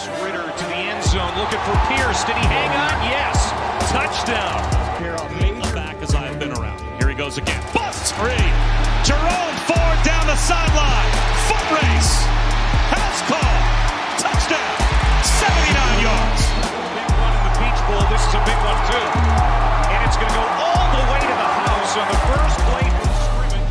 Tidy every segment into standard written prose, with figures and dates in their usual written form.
takes Ritter to the end zone, looking for Pierce. Did he hang on? Yes. Touchdown. The back as I've been around. Here he goes again. Busts free. Jerome Ford down the sideline. Foot race. House call. Touchdown. 79 yards. Big one in the Peach Bowl. This is a big one too. And it's going to go all the way to the house on the first play from scrimmage.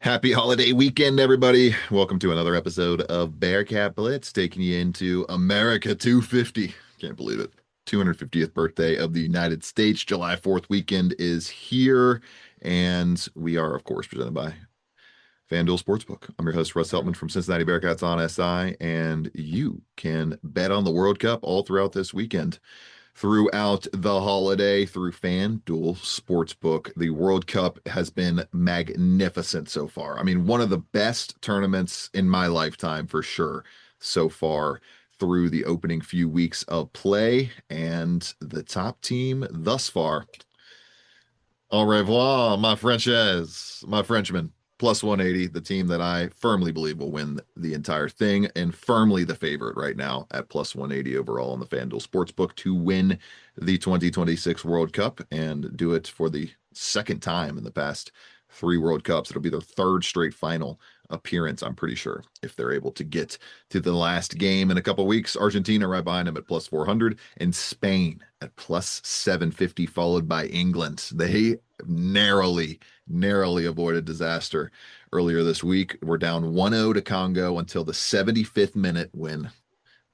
Happy holiday weekend, everybody. Welcome to another episode of Bearcat Blitz, taking you into America 250. Can't believe it. 250th birthday of the United States. July 4th weekend is here, and we are, of course, presented by FanDuel Sportsbook. I'm your host, Russ Heltman from Cincinnati Bearcats on SI, and you can bet on the World Cup all throughout this weekend. Throughout the holiday through FanDuel Sportsbook, the World Cup has been magnificent so far. I mean, one of the best tournaments in my lifetime for sure so far through the opening few weeks of play, and the top team thus far. Au revoir, my Frenches, my Frenchmen. Plus 180, the team that I firmly believe will win the entire thing, and firmly the favorite right now at plus 180 overall on the FanDuel Sportsbook to win the 2026 World Cup and do it for the second time in the past 3 World Cups. It'll be their third straight final appearance, I'm pretty sure, if they're able to get to the last game in a couple weeks. Argentina right behind them at plus 400, and Spain at plus 750, followed by England. They narrowly avoided disaster earlier this week. We're down 1-0 to Congo until the 75th minute when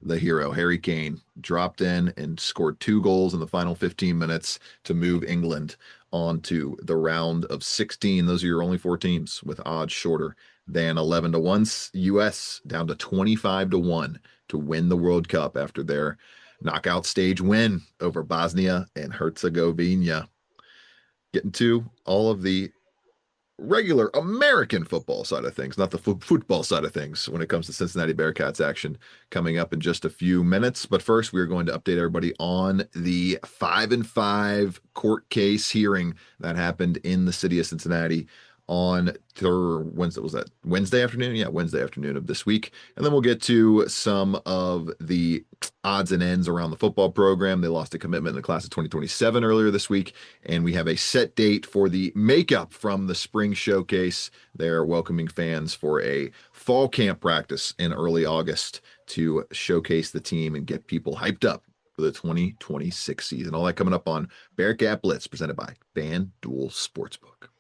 the hero, Harry Kane, dropped in and scored 2 goals in the final 15 minutes to move England on to the round of 16. Those are your only 4 teams with odds shorter than 11-1. US down to 25-1 to win the World Cup after their knockout stage win over Bosnia and Herzegovina. Getting to all of the regular American football side of things, not the football side of things when it comes to Cincinnati Bearcats action coming up in just a few minutes. But first, we are going to update everybody on the 5-5 court case hearing that happened in the city of Cincinnati on Wednesday. Was that Wednesday afternoon? Yeah, Wednesday afternoon of this week. And then we'll get to some of the odds and ends around the football program. They lost a commitment in the class of 2027 earlier this week, and we have a set date for the makeup from the spring showcase. They're welcoming fans for a fall camp practice in early August to showcase the team and get people hyped up for the 2026 season. All that coming up on Bearcat Blitz, presented by FanDuel Sportsbook.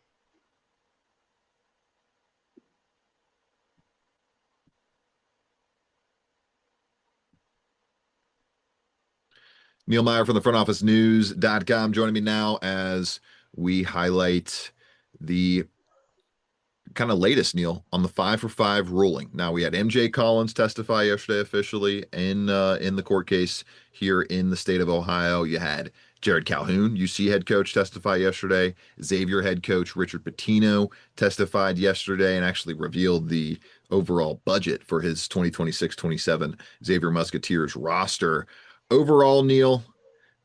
Neil Meyer from the frontofficenews.com joining me now as we highlight the kind of latest, Neil, on the 5-for-5 ruling. Now, we had MJ Collins testify yesterday officially in the court case here in the state of Ohio. You had Jared Calhoun, UC head coach, testify yesterday. Xavier head coach Richard Pitino testified yesterday and actually revealed the overall budget for his 2026-27 Xavier Musketeers roster. Overall, Neil,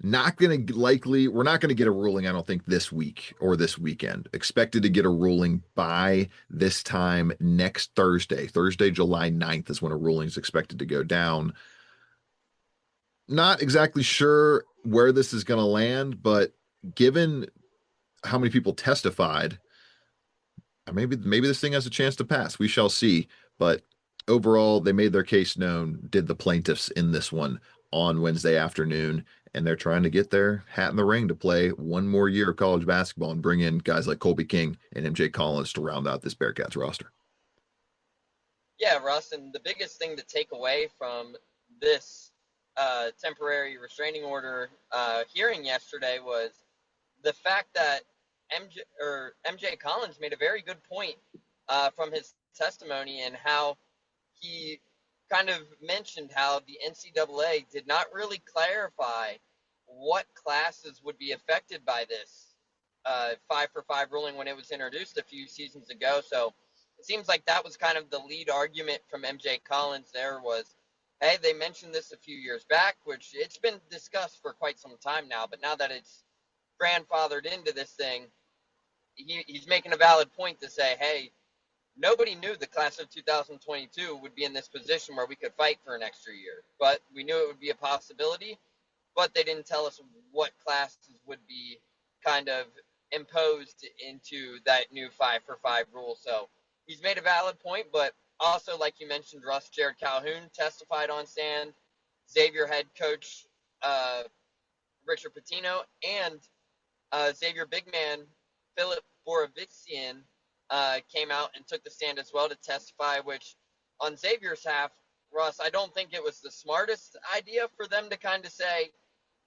we're not going to get a ruling, I don't think, this week or this weekend. Expected to get a ruling by this time next Thursday. Thursday, July 9th is when a ruling is expected to go down. Not exactly sure where this is going to land, but given how many people testified, maybe this thing has a chance to pass. We shall see. But overall, they made their case known, did the plaintiffs in this one on Wednesday afternoon, and they're trying to get their hat in the ring to play one more year of college basketball and bring in guys like Colby King and MJ Collins to round out this Bearcats roster. Yeah, Russ, and the biggest thing to take away from this temporary restraining order hearing yesterday was the fact that MJ Collins made a very good point from his testimony, and how he kind of mentioned how the NCAA did not really clarify what classes would be affected by this 5-for-5 ruling when it was introduced a few seasons ago. So it seems like that was kind of the lead argument from MJ Collins there, was hey, they mentioned this a few years back, which it's been discussed for quite some time now, but now that it's grandfathered into this thing, he's making a valid point to say, hey, nobody knew the class of 2022 would be in this position where we could fight for an extra year, but we knew it would be a possibility, but they didn't tell us what classes would be kind of imposed into that new 5-for-5 rule. So he's made a valid point, but also, like you mentioned, Russ, Jared Calhoun testified on stand, Xavier head coach Richard Pitino, and Xavier big man Philip Borovitsian came out and took the stand as well to testify, which on Xavier's half, Russ, I don't think it was the smartest idea for them to kind of say,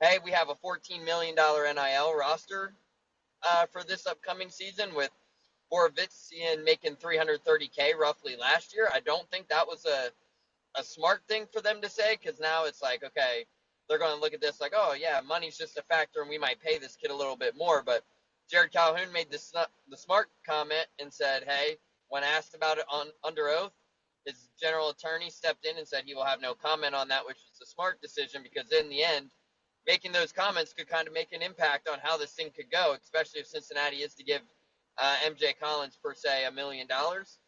hey, we have a $14 million NIL roster for this upcoming season with Borovitsian making $330K roughly last year. I don't think that was a smart thing for them to say, because now it's like, okay, they're going to look at this like, oh, yeah, money's just a factor and we might pay this kid a little bit more. But Jared Calhoun made the smart comment and said, hey, when asked about it under oath, his general attorney stepped in and said he will have no comment on that, which was a smart decision, because in the end, making those comments could kind of make an impact on how this thing could go, especially if Cincinnati is to give MJ Collins per se $1 million.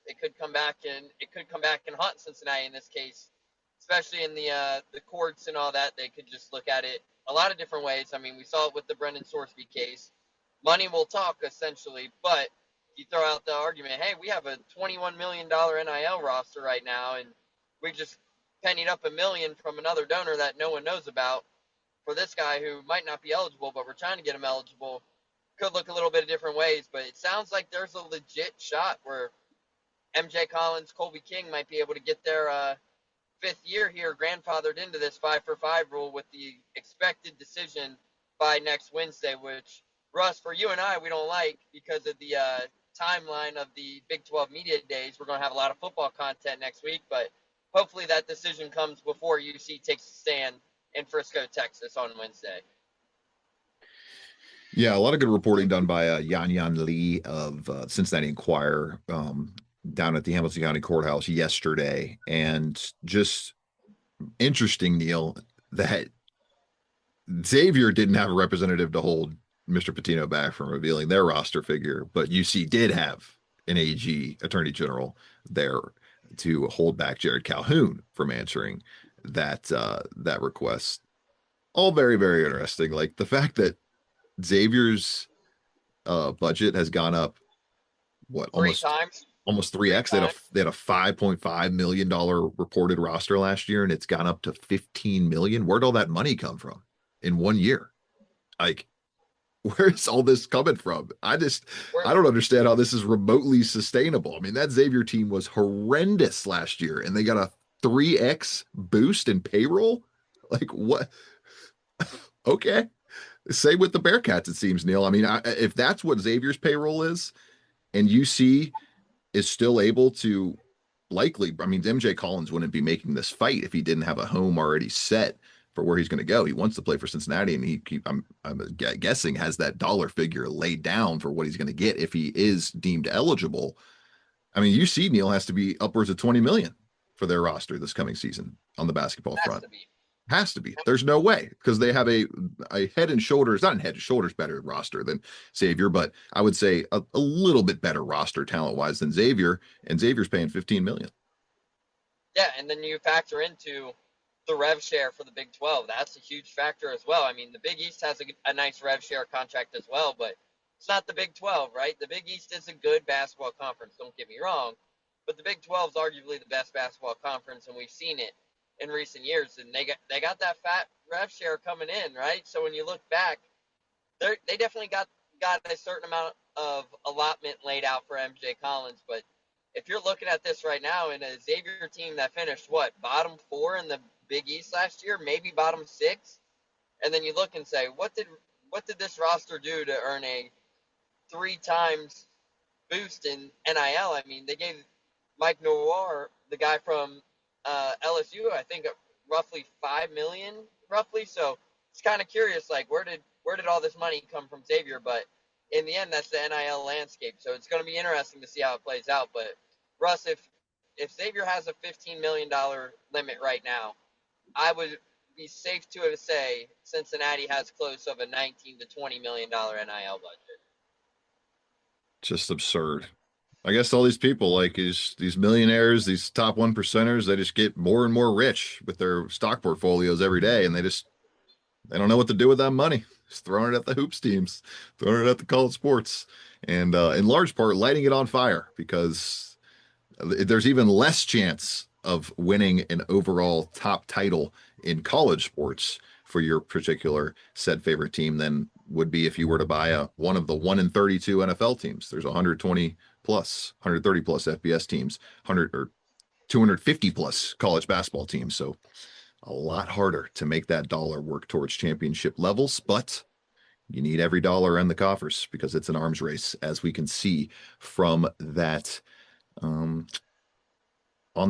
It could come back and haunt Cincinnati in this case, especially in the courts and all that. They could just look at it a lot of different ways. I mean, we saw it with the Brendan Sorsby case. Money will talk, essentially, but you throw out the argument, hey, we have a $21 million NIL roster right now, and we just pennied up $1 million from another donor that no one knows about for this guy who might not be eligible, but we're trying to get him eligible. Could look a little bit of different ways, but it sounds like there's a legit shot where MJ Collins, Colby King might be able to get their fifth year here grandfathered into this 5-for-5 rule with the expected decision by next Wednesday, which, Russ, for you and I, we don't like because of the timeline of the Big 12 media days. We're going to have a lot of football content next week, but hopefully that decision comes before UC takes a stand in Frisco, Texas on Wednesday. Yeah, a lot of good reporting done by Yan Lee of Cincinnati Enquirer down at the Hamilton County Courthouse yesterday. And just interesting, Neil, that Xavier didn't have a representative to hold Mr. Pitino back from revealing their roster figure, but UC did have an AG, Attorney General, there to hold back Jared Calhoun from answering that request. All very, very interesting. Like the fact that Xavier's budget has gone up, what, almost 3x. They had a $5.5 million reported roster last year, and it's gone up to 15 million. Where'd all that money come from in 1 year? Like, where's all this coming from? I don't understand how this is remotely sustainable. I mean, that Xavier team was horrendous last year, and they got a 3x boost in payroll. Like, what? Okay. Same with the Bearcats, it seems, Neil. I mean, if that's what Xavier's payroll is, and UC is still able to likely, I mean, MJ Collins wouldn't be making this fight if he didn't have a home already set for where he's going to go. He wants to play for Cincinnati, and I'm guessing has that dollar figure laid down for what he's going to get if he is deemed eligible. I mean, UC, Neil, has to be upwards of 20 million for their roster this coming season on the basketball front. Has to be. There's no way, because they have a head and shoulders, not a head and shoulders better roster than Xavier, but I would say a little bit better roster talent wise than Xavier, and Xavier's paying 15 million. Yeah, and then you factor into the rev share for the Big 12. That's a huge factor as well. I mean, the Big East has a nice rev share contract as well, but it's not the Big 12, right? The Big East is a good basketball conference, don't get me wrong, but the Big 12 is arguably the best basketball conference, and we've seen it in recent years, and they got that fat rev share coming in, right? So when you look back, they definitely got a certain amount of allotment laid out for MJ Collins. But if you're looking at this right now in a Xavier team that finished bottom 4 in the Big East last year, maybe bottom 6, and then you look and say, what did this roster do to earn a 3 times boost in NIL? I mean, they gave Mike Noir, the guy from LSU, I think roughly $5 million, roughly. So it's kind of curious, like where did all this money come from Xavier? But in the end, that's the NIL landscape. So it's going to be interesting to see how it plays out. But Russ, if Xavier has a $15 million limit right now, I would be safe to say Cincinnati has close of a $19 to $20 million NIL budget. Just absurd. I guess all these people, like these millionaires, these top 1%ers, they just get more and more rich with their stock portfolios every day, and they don't know what to do with that money. Just throwing it at the hoops teams, throwing it at the college sports, and in large part lighting it on fire because there's even less chance of winning an overall top title in college sports for your particular said favorite team than would be if you were to buy one of the 1 in 32 NFL teams. There's 120 plus, 130 plus FBS teams, 100 or 250 plus college basketball teams. So a lot harder to make that dollar work towards championship levels, but you need every dollar in the coffers because it's an arms race, as we can see from that on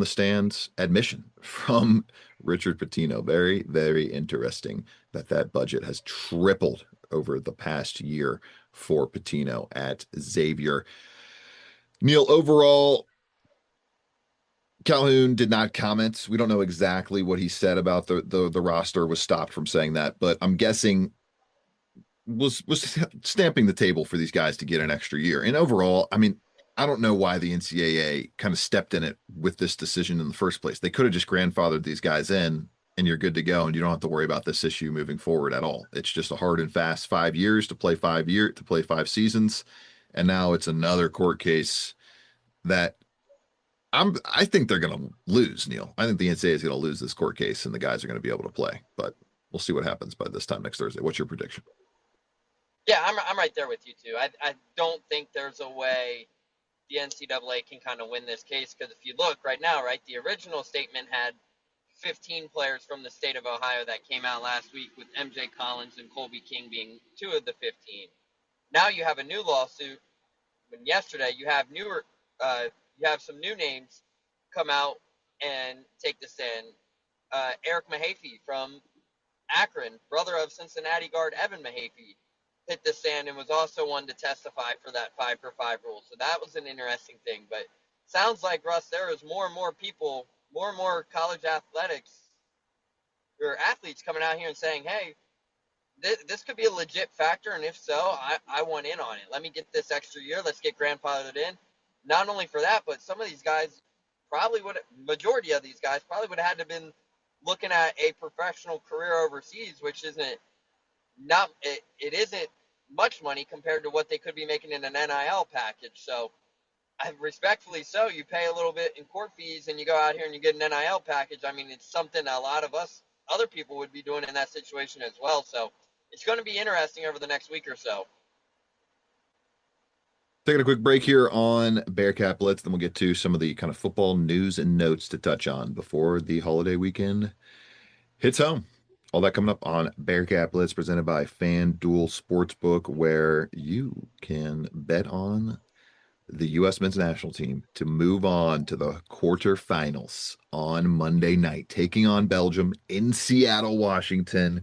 the stands admission from Richard Pitino. Very, very interesting that budget has tripled over the past year for Pitino at Xavier. Neil, overall, Calhoun did not comment. We don't know exactly what he said about the roster. Was stopped from saying that, but I'm guessing was stamping the table for these guys to get an extra year. And overall, I mean, I don't know why the NCAA kind of stepped in it with this decision in the first place. They could have just grandfathered these guys in and you're good to go. And you don't have to worry about this issue moving forward at all. It's just a hard and fast 5 years to play 5 seasons. And now it's another court case that I think they're going to lose, Neil. I think the NCAA is going to lose this court case and the guys are going to be able to play, but we'll see what happens by this time next Thursday. What's your prediction? Yeah, I'm right there with you too. I don't think there's a way the NCAA can kind of win this case, because if you look right now, right, the original statement had 15 players from the state of Ohio that came out last week, with MJ Collins and Colby King being 2 of the 15. Now you have a new lawsuit. And yesterday you have some new names come out and take the stand. Eric Mahaffey from Akron, brother of Cincinnati guard Evan Mahaffey, hit the stand and was also one to testify for that 5-for-5 rule. So that was an interesting thing. But sounds like, Russ, there is more and more people, more and more college athletes or athletes coming out here and saying, hey, this could be a legit factor, and if so, I want in on it. Let me get this extra year. Let's get grandfathered in. Not only for that, but some of these guys majority of these guys probably would have had to been looking at a professional career overseas, which isn't much money compared to what they could be making in an NIL package. So, respectfully so, you pay a little bit in court fees and you go out here and you get an NIL package. I mean, it's something a lot of other people would be doing in that situation as well. So it's going to be interesting over the next week or so. Taking a quick break here on Bearcat Blitz, then we'll get to some of the kind of football news and notes to touch on before the holiday weekend hits home. All that coming up on Bearcat Blitz, presented by FanDuel Sportsbook, where you can bet on the U.S. men's national team to move on to the quarterfinals on Monday night, taking on Belgium in Seattle, Washington.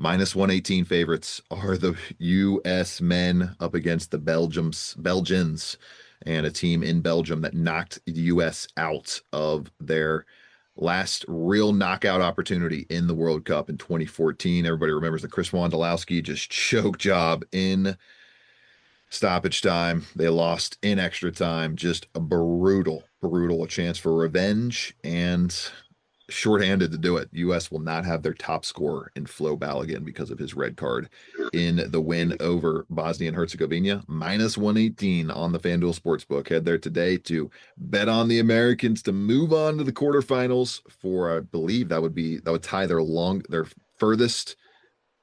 -118 favorites are the U.S. men up against the Belgians, and a team in Belgium that knocked the U.S. out of their last real knockout opportunity in the World Cup in 2014. Everybody remembers the Chris Wondolowski just choke job in stoppage time. They lost in extra time. Just a brutal a chance for revenge, and shorthanded to do it. U.S. will not have their top scorer in Flo Balogun because of his red card in the win over Bosnia and Herzegovina. -118 on the FanDuel Sportsbook. Head there today to bet on the Americans to move on to the quarterfinals for, I believe that would tie their furthest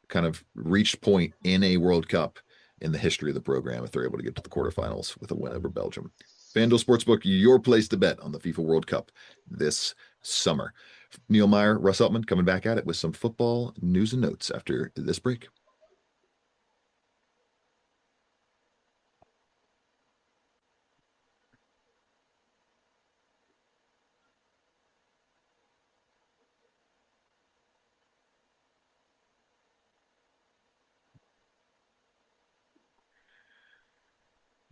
kind of reached point in a World Cup in the history of the program if they're able to get to the quarterfinals with a win over Belgium. FanDuel Sportsbook, your place to bet on the FIFA World Cup this summer. Neil Meyer, Russ Eltman coming back at it with some football news and notes after this break.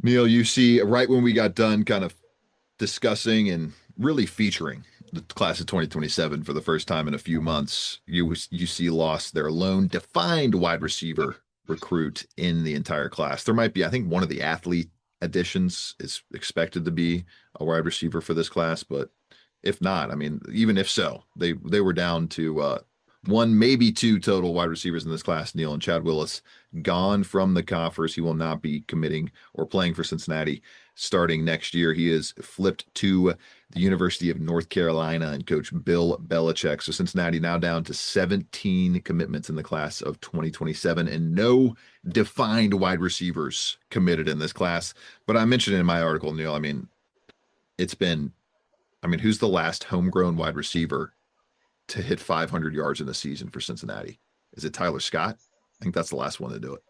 Neil, you see, right when we got done kind of discussing and really featuring the class of 2027 for the first time in a few months, UC lost their lone defined wide receiver recruit in the entire class. There might be, I think, one of the athlete additions is expected to be a wide receiver for this class, but if not, I mean, even if so, they were down to one, maybe two total wide receivers in this class. Neil and Chad Willis gone from the Coffers. He will not be committing or playing for Cincinnati starting next year. He is flipped to the University of North Carolina and coach Bill Belichick. So Cincinnati now down to 17 commitments in the class of 2027 and no defined wide receivers committed in this class. But I mentioned in my article, Neil, I mean, who's the last homegrown wide receiver to hit 500 yards in the season for Cincinnati? Is it Tyler Scott? I think that's the last one to do it.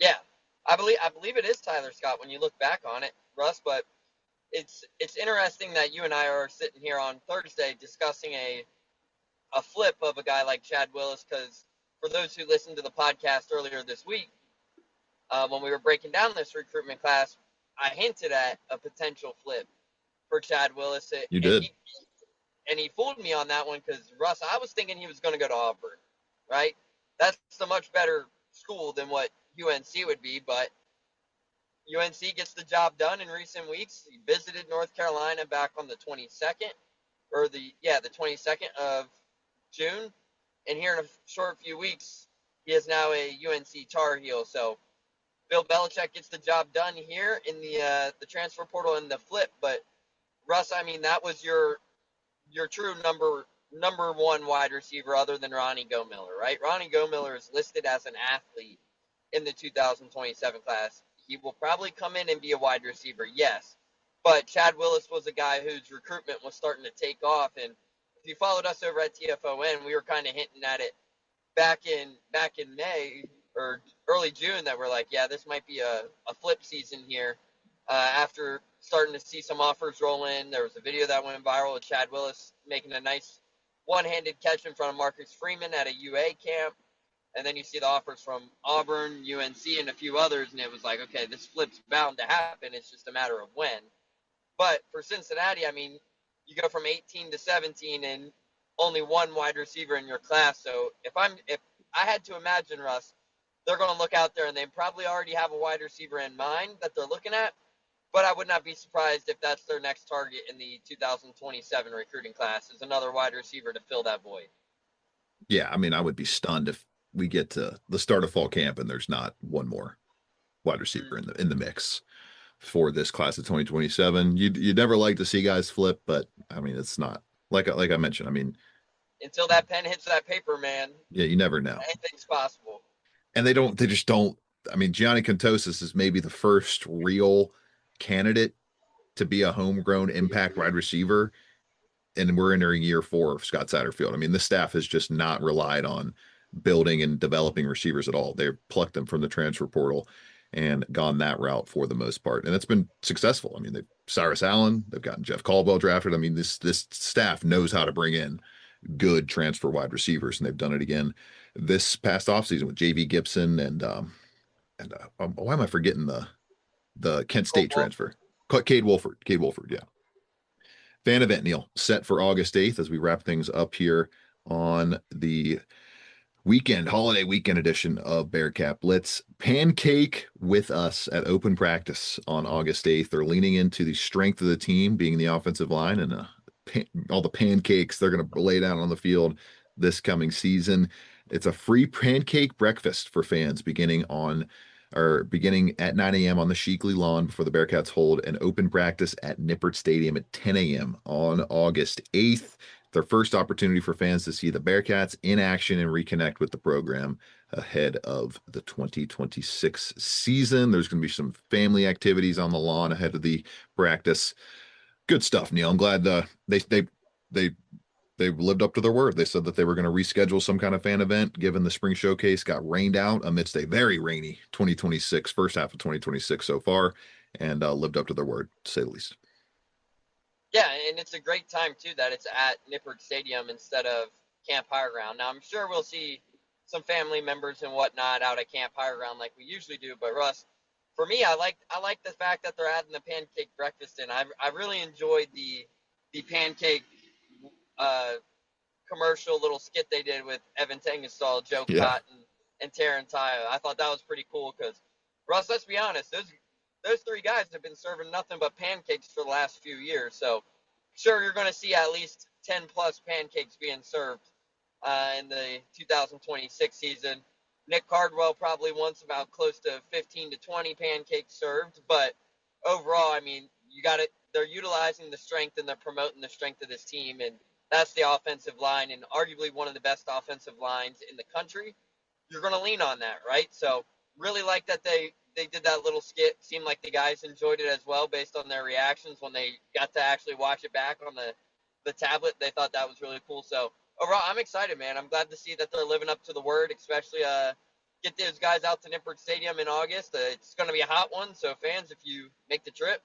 Yeah, I believe it is Tyler Scott when you look back on it, Russ. But it's interesting that you and I are sitting here on Thursday discussing a flip of a guy like Chad Willis, because for those who listened to the podcast earlier this week, when we were breaking down this recruitment class, I hinted at a potential flip for Chad Willis. You did. And he fooled me on that one because, Russ, I was thinking he was going to go to Auburn, right? That's a much better school than what UNC would be, but UNC gets the job done in recent weeks. He visited North Carolina back on the 22nd, the 22nd of June, and here in a short few weeks, he is now a UNC Tar Heel. So Bill Belichick gets the job done here in the transfer portal and the flip. But Russ, I mean, that was your true number one wide receiver other than Ronnie Gomiller, right? Ronnie Gomiller is listed as an athlete in the 2027 class. He will probably come in and be a wide receiver, yes. But Chad Willis was a guy whose recruitment was starting to take off. And if you followed us over at TFON, we were kind of hinting at it back in May or early June that we're like, yeah, this might be a flip season here. After starting to see some offers roll in, there was a video that went viral of Chad Willis making a nice one-handed catch in front of Marcus Freeman at a UA camp. And then you see the offers from Auburn, UNC, and a few others, and it was like, okay, this flip's bound to happen. It's just a matter of when. But for Cincinnati, I mean, you go from 18 to 17 and only one wide receiver in your class. So if I had to imagine, Russ, they're going to look out there and they probably already have a wide receiver in mind that they're looking at. But I would not be surprised if that's their next target in the 2027 recruiting class is another wide receiver to fill that void. Yeah, I mean, I would be stunned if we get to the start of fall camp and there's not one more wide receiver in the mix for this class of 2027. You'd never like to see guys flip, but I mean, it's not like I mentioned. I mean, until that pen hits that paper, man. Yeah, you never know. Anything's possible. And they just don't. I mean, Gianni Contosis is maybe the first real candidate to be a homegrown impact wide receiver. And we're entering year 4 of Scott Satterfield. I mean, this staff has just not relied on building and developing receivers at all. They've plucked them from the transfer portal and gone that route for the most part. And it's been successful. I mean, they've Cyrus Allen, they've gotten Jeff Caldwell drafted. I mean, this staff knows how to bring in good transfer wide receivers, and they've done it again this past offseason with JV Gibson and why am I forgetting the Kent State transfer? Cade Wolford, yeah. Fan event, Neil, set for August 8th as we wrap things up here on the holiday weekend edition of Bearcat Blitz. Pancake with us at open practice on August 8th. They're leaning into the strength of the team being the offensive line and all the pancakes they're going to lay down on the field this coming season. It's a free pancake breakfast for fans beginning at 9 a.m. on the Sheekley lawn before the Bearcats hold an open practice at Nippert Stadium at 10 a.m. on August 8th. Their first opportunity for fans to see the Bearcats in action and reconnect with the program ahead of the 2026 season. There's going to be some family activities on the lawn ahead of the practice. Good stuff, Neil. I'm glad they lived up to their word. They said that they were going to reschedule some kind of fan event, given the spring showcase got rained out amidst a very rainy 2026, first half of 2026 so far, and lived up to their word, to say the least. Yeah, and it's a great time, too, that it's at Nippert Stadium instead of Camp Higher Ground. Now, I'm sure we'll see some family members and whatnot out at Camp Higher Ground like we usually do, but Russ, for me, I like the fact that they're adding the pancake breakfast in. I really enjoyed the the pancake commercial little skit they did with Evan Tengestal, Joe Cotton, and Taryn Tayo. I thought that was pretty cool because, Russ, let's be honest, those three guys have been serving nothing but pancakes for the last few years. So, sure, you're going to see at least 10-plus pancakes being served in the 2026 season. Nick Cardwell probably wants about close to 15 to 20 pancakes served. But overall, I mean, they're utilizing the strength and they're promoting the strength of this team. And that's the offensive line and arguably one of the best offensive lines in the country. You're going to lean on that, right? So really like that they did that little skit. Seemed like the guys enjoyed it as well based on their reactions when they got to actually watch it back on the tablet. They thought that was really cool. So overall, I'm excited, man. I'm glad to see that they're living up to the word, especially get those guys out to Nippert Stadium in August. It's going to be a hot one. So fans, if you make the trip,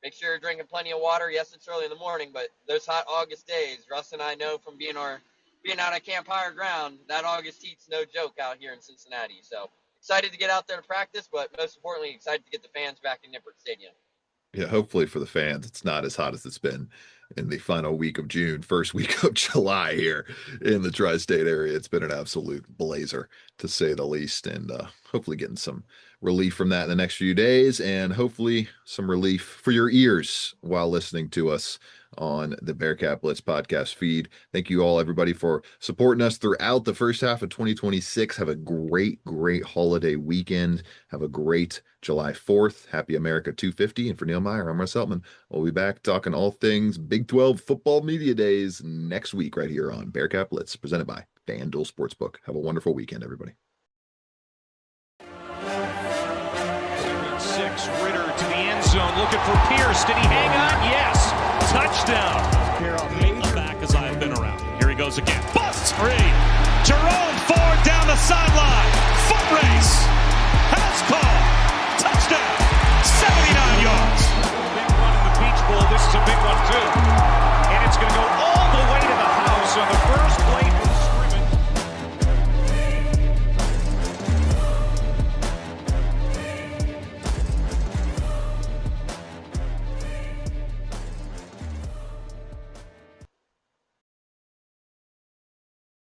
make sure you're drinking plenty of water. Yes, it's early in the morning, but those hot August days, Russ and I know from being out at Camp Higher Ground, that August heat's no joke out here in Cincinnati. So excited to get out there to practice, but most importantly, excited to get the fans back in Nippert Stadium. Yeah, hopefully for the fans, it's not as hot as it's been in the final week of June, first week of July here in the tri-state area. It's been an absolute blazer, to say the least, and hopefully getting some relief from that in the next few days, and hopefully some relief for your ears while listening to us on the Bearcat Blitz podcast feed. Thank you all, everybody, for supporting us throughout the first half of 2026. Have a great holiday weekend. Have a great July 4th. Happy America 250. And for Neil Meyer, I'm Russ Heltman. We'll be back talking all things Big 12 football media days next week right here on Bearcat Blitz, presented by FanDuel Sportsbook. Have a wonderful weekend, everybody. 6, Ritter to the end zone, looking for Pierce. Did he hang on? Yes. Touchdown. Back as I've been around. Here he goes again. Busts free. Jerome Ford down the sideline. Foot race. House call. Touchdown.